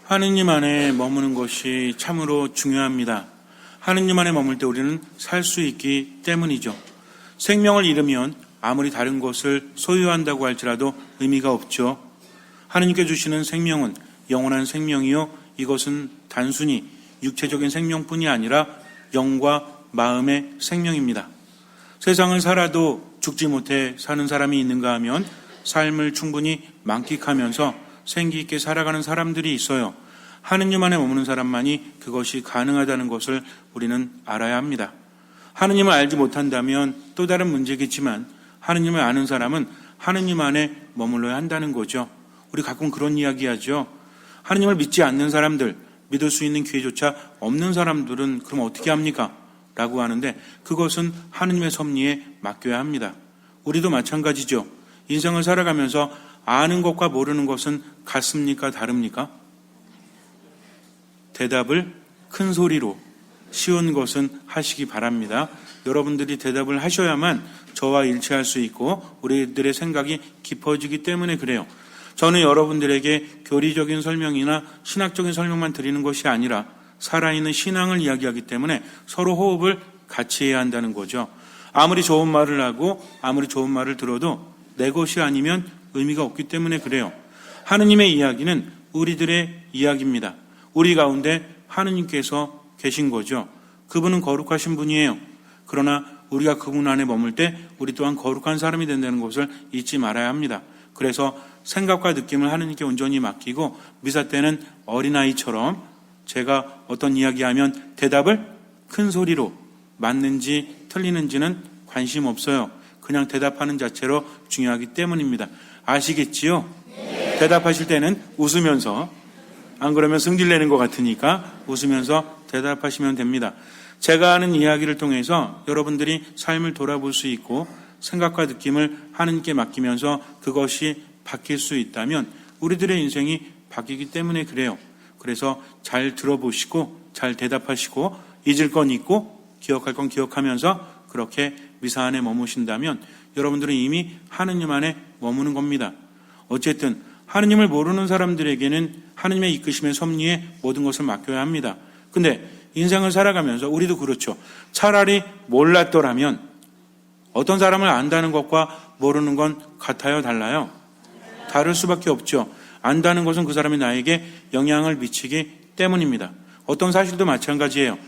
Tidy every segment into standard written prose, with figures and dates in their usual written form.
하느님 안에 머무는 것이 참으로 중요합니다. 하느님 안에 머물 때 우리는 살 수 있기 때문이죠. 생명을 잃으면 아무리 다른 것을 소유한다고 할지라도 의미가 없죠. 하느님께 주시는 생명은 영원한 생명이요, 이것은 단순히 육체적인 생명뿐이 아니라 영과 마음의 생명입니다. 세상을 살아도 죽지 못해 사는 사람이 있는가 하면 삶을 충분히 만끽하면서 생기 있게 살아가는 사람들이 있어요. 하느님 안에 머무는 사람만이 그것이 가능하다는 것을 우리는 알아야 합니다. 하느님을 알지 못한다면 또 다른 문제겠지만 하느님을 아는 사람은 하느님 안에 머물러야 한다는 거죠. 우리 가끔 그런 이야기 하죠. 하느님을 믿지 않는 사람들, 믿을 수 있는 기회조차 없는 사람들은 그럼 어떻게 합니까? 라고 하는데 그것은 하느님의 섭리에 맡겨야 합니다. 우리도 마찬가지죠. 인생을 살아가면서 아는 것과 모르는 것은 같습니까? 다릅니까? 대답을 큰 소리로 쉬운 것은 하시기 바랍니다. 여러분들이 대답을 하셔야만 저와 일치할 수 있고 우리들의 생각이 깊어지기 때문에 그래요. 저는 여러분들에게 교리적인 설명이나 신학적인 설명만 드리는 것이 아니라 살아있는 신앙을 이야기하기 때문에 서로 호흡을 같이 해야 한다는 거죠. 아무리 좋은 말을 하고 아무리 좋은 말을 들어도 내 것이 아니면 의미가 없기 때문에 그래요. 하느님의 이야기는 우리들의 이야기입니다. 우리 가운데 하느님께서 계신 거죠. 그분은 거룩하신 분이에요. 그러나 우리가 그분 안에 머물 때 우리 또한 거룩한 사람이 된다는 것을 잊지 말아야 합니다. 그래서 생각과 느낌을 하느님께 온전히 맡기고 미사 때는 어린아이처럼 제가 어떤 이야기하면 대답을 큰 소리로 맞는지 틀리는지는 관심 없어요. 그냥 대답하는 자체로 중요하기 때문입니다. 아시겠지요? 네. 대답하실 때는 웃으면서, 안 그러면 승질내는 것 같으니까 웃으면서 대답하시면 됩니다. 제가 하는 이야기를 통해서 여러분들이 삶을 돌아볼 수 있고 생각과 느낌을 하느님께 맡기면서 그것이 바뀔 수 있다면 우리들의 인생이 바뀌기 때문에 그래요. 그래서 잘 들어보시고 잘 대답하시고 잊을 건 잊고 기억할 건 기억하면서 그렇게 미사 안에 머무신다면 여러분들은 이미 하느님 안에 머무는 겁니다. 어쨌든 하느님을 모르는 사람들에게는 하느님의 이끄심의 섭리에 모든 것을 맡겨야 합니다. 근데 인생을 살아가면서 우리도 그렇죠. 차라리 몰랐더라면 어떤 사람을 안다는 것과 모르는 건 같아요? 달라요? 다를 수밖에 없죠. 안다는 것은 그 사람이 나에게 영향을 미치기 때문입니다. 어떤 사실도 마찬가지예요.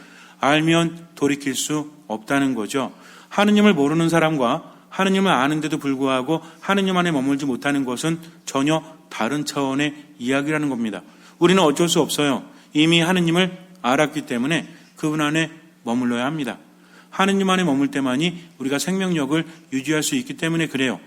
알면 돌이킬 수 없다는 거죠. 하느님을 모르는 사람과 하느님을 아는데도 불구하고 하느님 안에 머물지 못하는 것은 전혀 다른 차원의 이야기라는 겁니다. 우리는 어쩔 수 없어요. 이미 하느님을 알았기 때문에 그분 안에 머물러야 합니다. 하느님 안에 머물 때만이 우리가 생명력을 유지할 수 있기 때문에 그래요.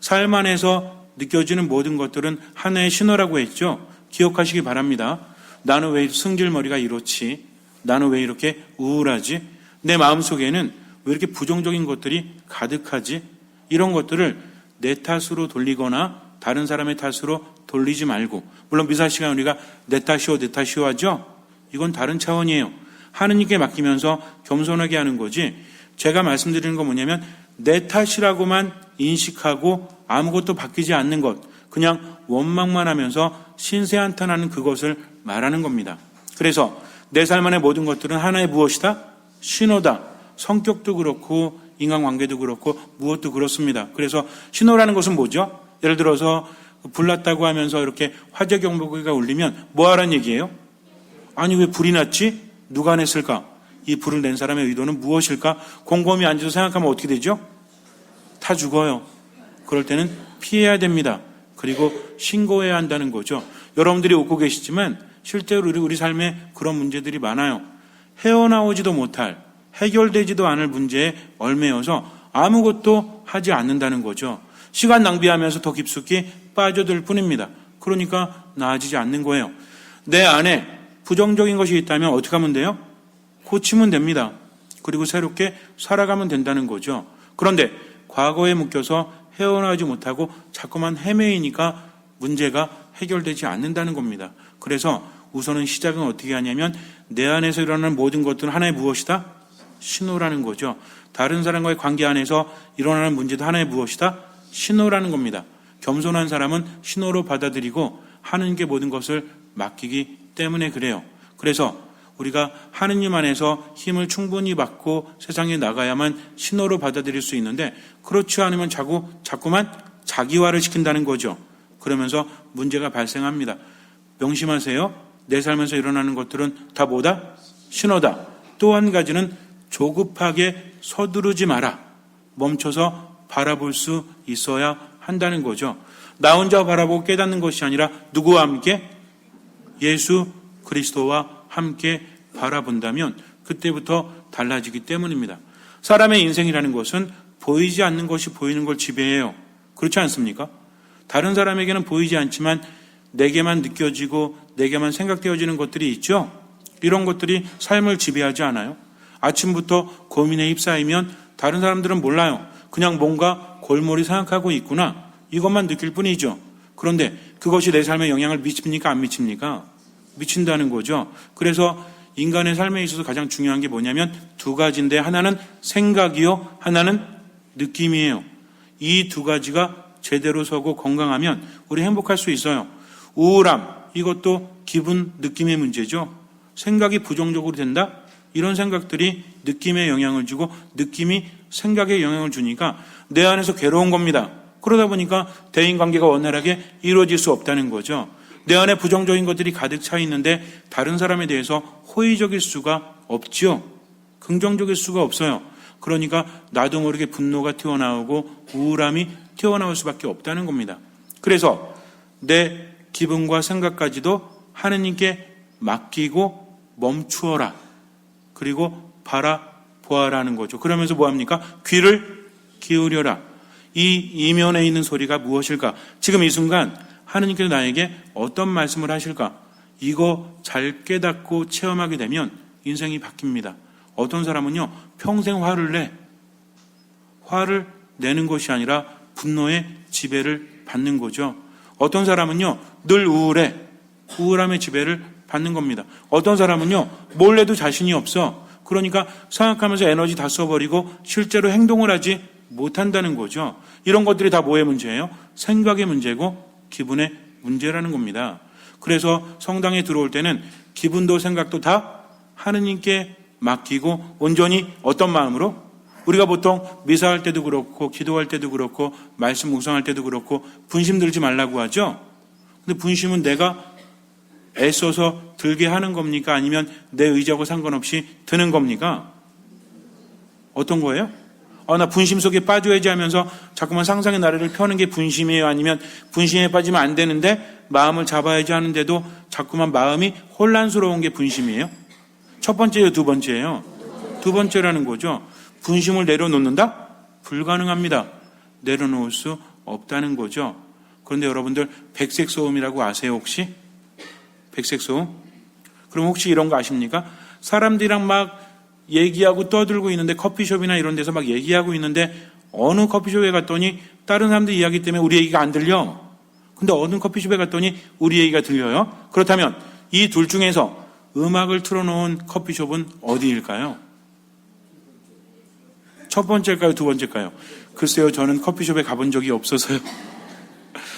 삶 안에서 느껴지는 모든 것들은 하나의 신호라고 했죠. 기억하시기 바랍니다. 나는 왜 승질머리가 이렇지? 나는 왜 이렇게 우울하지? 내 마음속에는 왜 이렇게 부정적인 것들이 가득하지? 이런 것들을 내 탓으로 돌리거나 다른 사람의 탓으로 돌리지 말고, 물론 미사 시간 우리가 내 탓이오 내 탓이오 하죠. 이건 다른 차원이에요. 하느님께 맡기면서 겸손하게 하는 거지. 제가 말씀드리는 건 뭐냐면 내 탓이라고만 인식하고 아무것도 바뀌지 않는 것, 그냥 원망만 하면서 신세한탄하는 그것을 말하는 겁니다. 그래서 내 삶 안의 모든 것들은 하나의 무엇이다? 신호다. 성격도 그렇고 인간관계도 그렇고 무엇도 그렇습니다. 그래서 신호라는 것은 뭐죠? 예를 들어서 불났다고 하면서 이렇게 화재 경보기가 울리면 뭐 하라는 얘기예요? 아니 왜 불이 났지? 누가 냈을까? 이 불을 낸 사람의 의도는 무엇일까? 곰곰이 앉아서 생각하면 어떻게 되죠? 다 죽어요. 그럴 때는 피해야 됩니다. 그리고 신고해야 한다는 거죠. 여러분들이 웃고 계시지만 실제로 우리 삶에 그런 문제들이 많아요. 헤어나오지도 못할, 해결되지도 않을 문제에 얽매여서 아무것도 하지 않는다는 거죠. 시간 낭비하면서 더 깊숙이 빠져들 뿐입니다. 그러니까 나아지지 않는 거예요. 내 안에 부정적인 것이 있다면 어떻게 하면 돼요? 고치면 됩니다. 그리고 새롭게 살아가면 된다는 거죠. 그런데 과거에 묶여서 헤어나오지 못하고 자꾸만 헤매이니까 문제가 해결되지 않는다는 겁니다. 그래서 우선은 시작은 어떻게 하냐면 내 안에서 일어나는 모든 것들은 하나의 무엇이다? 신호라는 거죠. 다른 사람과의 관계 안에서 일어나는 문제도 하나의 무엇이다? 신호라는 겁니다. 겸손한 사람은 신호로 받아들이고 하느님께 모든 것을 맡기기 때문에 그래요. 그래서 우리가 하느님 안에서 힘을 충분히 받고 세상에 나가야만 신호로 받아들일 수 있는데 그렇지 않으면 자꾸만 자기화를 시킨다는 거죠. 그러면서 문제가 발생합니다. 명심하세요. 내 삶에서 일어나는 것들은 다 뭐다? 신호다. 또 한 가지는 조급하게 서두르지 마라. 멈춰서 바라볼 수 있어야 한다는 거죠. 나 혼자 바라보고 깨닫는 것이 아니라 누구와 함께? 예수 그리스도와 함께 바라본다면 그때부터 달라지기 때문입니다. 사람의 인생이라는 것은 보이지 않는 것이 보이는 걸 지배해요. 그렇지 않습니까? 다른 사람에게는 보이지 않지만 내게만 느껴지고 내게만 생각되어지는 것들이 있죠. 이런 것들이 삶을 지배하지 않아요. 아침부터 고민에 휩싸이면 다른 사람들은 몰라요. 그냥 뭔가 골몰이 생각하고 있구나. 이것만 느낄 뿐이죠. 그런데 그것이 내 삶에 영향을 미칩니까? 안 미칩니까? 미친다는 거죠. 그래서 인간의 삶에 있어서 가장 중요한 게 뭐냐면 두 가지인데 하나는 생각이요, 하나는 느낌이에요. 이 두 가지가 제대로 서고 건강하면 우리 행복할 수 있어요. 우울함, 이것도 기분, 느낌의 문제죠. 생각이 부정적으로 된다? 이런 생각들이 느낌에 영향을 주고 느낌이 생각에 영향을 주니까 내 안에서 괴로운 겁니다. 그러다 보니까 대인관계가 원활하게 이루어질 수 없다는 거죠. 내 안에 부정적인 것들이 가득 차 있는데 다른 사람에 대해서 호의적일 수가 없지요. 긍정적일 수가 없어요. 그러니까 나도 모르게 분노가 튀어나오고 우울함이 튀어나올 수밖에 없다는 겁니다. 그래서 내 기분과 생각까지도 하느님께 맡기고 멈추어라. 그리고 바라보아라는 거죠. 그러면서 뭐합니까? 귀를 기울여라. 이 이면에 있는 소리가 무엇일까? 지금 이 순간 하느님께서 나에게 어떤 말씀을 하실까? 이거 잘 깨닫고 체험하게 되면 인생이 바뀝니다. 어떤 사람은요, 평생 화를 내는 것이 아니라 분노의 지배를 받는 거죠. 어떤 사람은요, 늘 우울함의 지배를 받는 겁니다. 어떤 사람은요, 뭘 해도 자신이 없어. 그러니까 생각하면서 에너지 다 써버리고 실제로 행동을 하지 못한다는 거죠. 이런 것들이 다 뭐의 문제예요? 생각의 문제고 기분의 문제라는 겁니다. 그래서 성당에 들어올 때는 기분도 생각도 다 하느님께 맡기고 온전히 어떤 마음으로? 우리가 보통 미사할 때도 그렇고 기도할 때도 그렇고 말씀 묵상할 때도 그렇고 분심 들지 말라고 하죠. 근데 분심은 내가 애써서 들게 하는 겁니까? 아니면 내 의지하고 상관없이 드는 겁니까? 어떤 거예요? 나 분심 속에 빠져야지 하면서 자꾸만 상상의 나래를 펴는 게 분심이에요? 아니면 분심에 빠지면 안 되는데 마음을 잡아야지 하는데도 자꾸만 마음이 혼란스러운 게 분심이에요? 첫 번째예요? 두 번째예요? 두 번째라는 거죠. 분심을 내려놓는다? 불가능합니다. 내려놓을 수 없다는 거죠. 그런데 여러분들 백색 소음이라고 아세요 혹시? 백색 소음? 그럼 혹시 이런 거 아십니까? 사람들이랑 막 얘기하고 떠들고 있는데 커피숍이나 이런 데서 막 얘기하고 있는데 어느 커피숍에 갔더니 다른 사람들 이야기 때문에 우리 얘기가 안 들려. 근데 어느 커피숍에 갔더니 우리 얘기가 들려요. 그렇다면 이 둘 중에서 음악을 틀어놓은 커피숍은 어디일까요? 첫 번째일까요? 두 번째일까요? 글쎄요, 저는 커피숍에 가본 적이 없어서요.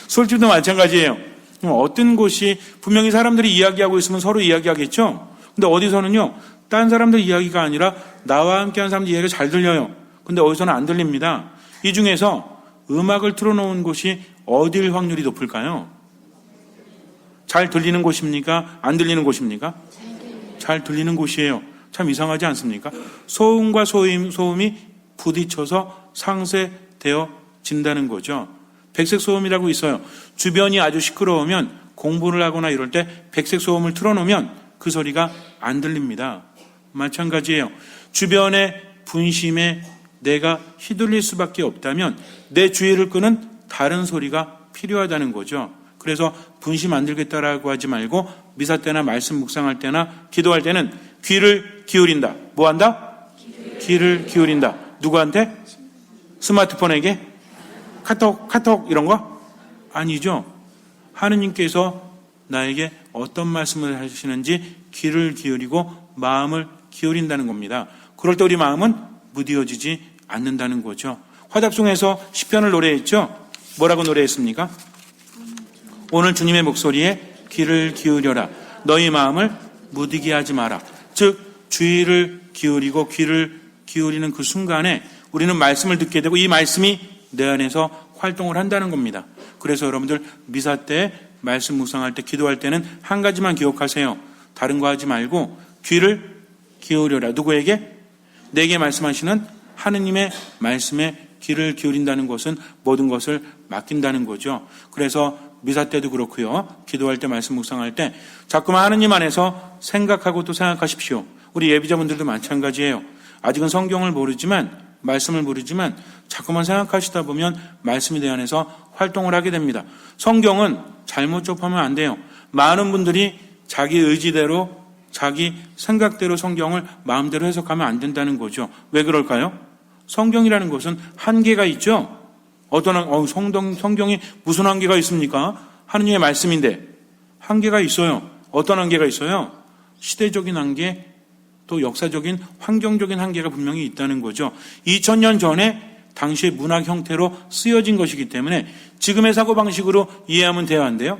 술집도 마찬가지예요. 어떤 곳이 분명히 사람들이 이야기하고 있으면 서로 이야기하겠죠. 근데 어디서는요, 다른 사람들 이야기가 아니라 나와 함께하는 사람들 이야기가 잘 들려요. 근데 어디서는 안 들립니다. 이 중에서 음악을 틀어놓은 곳이 어디일 확률이 높을까요? 잘 들리는 곳입니까? 안 들리는 곳입니까? 잘 들리는 곳이에요. 참 이상하지 않습니까? 소음과 소음이 부딪혀서 상쇄되어진다는 거죠. 백색 소음이라고 있어요. 주변이 아주 시끄러우면 공부를 하거나 이럴 때 백색 소음을 틀어놓으면 그 소리가 안 들립니다. 마찬가지예요. 주변의 분심에 내가 휘둘릴 수밖에 없다면 내 주의를 끄는 다른 소리가 필요하다는 거죠. 그래서 분심 안 들겠다라고 하지 말고 미사 때나 말씀 묵상할 때나 기도할 때는 귀를 기울인다. 뭐 한다? 귀를 기울인다. 누구한테? 스마트폰에게? 카톡 이런 거? 아니죠. 하느님께서 나에게 어떤 말씀을 하시는지 귀를 기울이고 마음을 기울인다는 겁니다. 그럴 때 우리 마음은 무뎌지지 않는다는 거죠. 화답송에서 시편을 노래했죠. 뭐라고 노래했습니까? 오늘 주님의 목소리에 귀를 기울여라. 너희 마음을 무디게 하지 마라. 즉 주의를 기울이고 귀를 기울이는 그 순간에 우리는 말씀을 듣게 되고 이 말씀이 내 안에서 활동을 한다는 겁니다. 그래서 여러분들 미사 때 말씀 묵상할 때 기도할 때는 한 가지만 기억하세요. 다른 거 하지 말고 귀를 기울여라. 누구에게? 내게 말씀하시는 하느님의 말씀에 귀를 기울인다는 것은 모든 것을 맡긴다는 거죠. 그래서 미사 때도 그렇고요. 기도할 때 말씀 묵상할 때 자꾸만 하느님 안에서 생각하고 또 생각하십시오. 우리 예비자분들도 마찬가지예요. 아직은 성경을 모르지만 말씀을 모르지만 자꾸만 생각하시다 보면 말씀이 내 안에서 활동을 하게 됩니다. 성경은 잘못 접하면 안 돼요. 많은 분들이 자기 의지대로 자기 생각대로 성경을 마음대로 해석하면 안 된다는 거죠. 왜 그럴까요? 성경이라는 것은 한계가 있죠. 성경이 무슨 한계가 있습니까? 하느님의 말씀인데 한계가 있어요. 어떤 한계가 있어요? 시대적인 한계, 또 역사적인 환경적인 한계가 분명히 있다는 거죠. 2000년 전에 당시의 문학 형태로 쓰여진 것이기 때문에 지금의 사고방식으로 이해하면 돼야 한대요.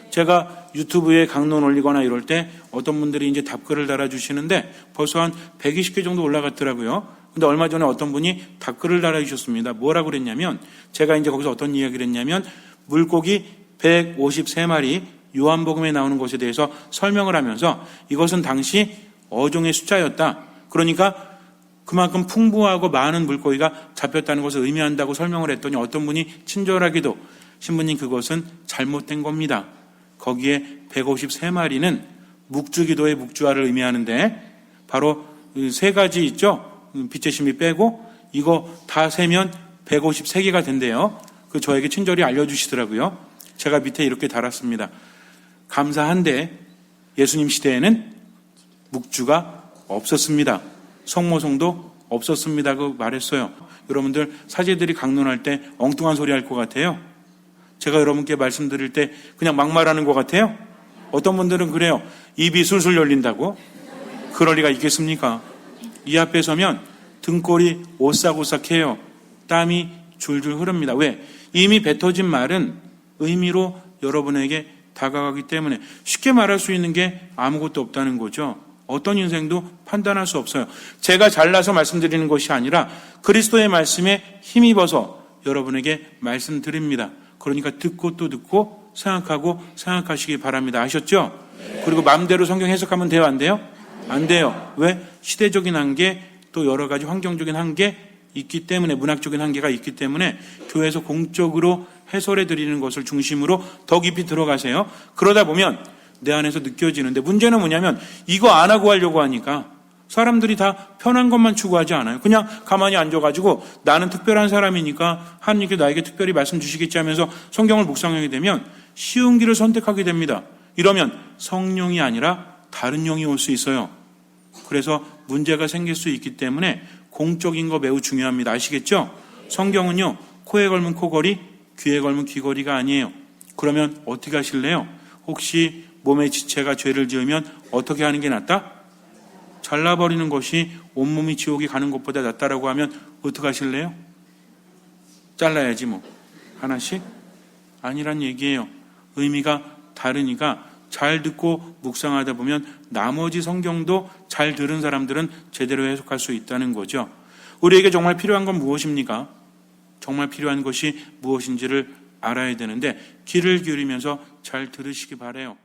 제가 유튜브에 강론 올리거나 이럴 때 어떤 분들이 이제 답글을 달아주시는데 벌써 한 120개 정도 올라갔더라고요. 근데 얼마 전에 어떤 분이 답글을 달아주셨습니다. 뭐라고 그랬냐면 제가 이제 거기서 어떤 이야기를 했냐면 물고기 153마리 요한복음에 나오는 것에 대해서 설명을 하면서 이것은 당시 어종의 숫자였다. 그러니까 그만큼 풍부하고 많은 물고기가 잡혔다는 것을 의미한다고 설명을 했더니 어떤 분이 친절하게도 신부님 그것은 잘못된 겁니다. 거기에 153마리는 묵주기도의 묵주화를 의미하는데 바로 세 가지 있죠. 빛의 신비 빼고 이거 다 세면 153개가 된대요. 그 저에게 친절히 알려주시더라고요. 제가 밑에 이렇게 달았습니다. 감사한데 예수님 시대에는 묵주가 없었습니다. 성모성도 없었습니다고 말했어요. 여러분들 사제들이 강론할 때 엉뚱한 소리 할 것 같아요. 제가 여러분께 말씀드릴 때 그냥 막말하는 것 같아요. 어떤 분들은 그래요. 입이 술술 열린다고. 그럴 리가 있겠습니까? 이 앞에 서면 등골이 오싹오싹해요. 땀이 줄줄 흐릅니다. 왜? 이미 뱉어진 말은 의미로 여러분에게 다가가기 때문에 쉽게 말할 수 있는 게 아무것도 없다는 거죠. 어떤 인생도 판단할 수 없어요. 제가 잘나서 말씀드리는 것이 아니라 그리스도의 말씀에 힘입어서 여러분에게 말씀드립니다. 그러니까 듣고 또 듣고 생각하고 생각하시기 바랍니다. 아셨죠? 그리고 마음대로 성경 해석하면 돼요? 안 돼요? 안 돼요. 왜? 시대적인 한계 또 여러 가지 환경적인 한계 있기 때문에 문학적인 한계가 있기 때문에 교회에서 공적으로 해설해 드리는 것을 중심으로 더 깊이 들어가세요. 그러다 보면 내 안에서 느껴지는데 문제는 뭐냐면 이거 안 하고 하려고 하니까 사람들이 다 편한 것만 추구하지 않아요. 그냥 가만히 앉아가지고 나는 특별한 사람이니까 하나님께 나에게 특별히 말씀 주시겠지 하면서 성경을 묵상하게 되면 쉬운 길을 선택하게 됩니다. 이러면 성령이 아니라 다른 영이 올 수 있어요. 그래서 문제가 생길 수 있기 때문에 공적인 거 매우 중요합니다. 아시겠죠? 성경은요. 코에 걸면 코걸이, 귀에 걸면 귀걸이가 아니에요. 그러면 어떻게 하실래요? 혹시 몸의 지체가 죄를 지으면 어떻게 하는 게 낫다? 잘라버리는 것이 온몸이 지옥에 가는 것보다 낫다라고 하면 어떻게 하실래요? 잘라야지 뭐. 하나씩? 아니란 얘기예요. 의미가 다르니까 잘 듣고 묵상하다 보면 나머지 성경도 잘 들은 사람들은 제대로 해석할 수 있다는 거죠. 우리에게 정말 필요한 건 무엇입니까? 정말 필요한 것이 무엇인지를 알아야 되는데 귀를 기울이면서 잘 들으시기 바라요.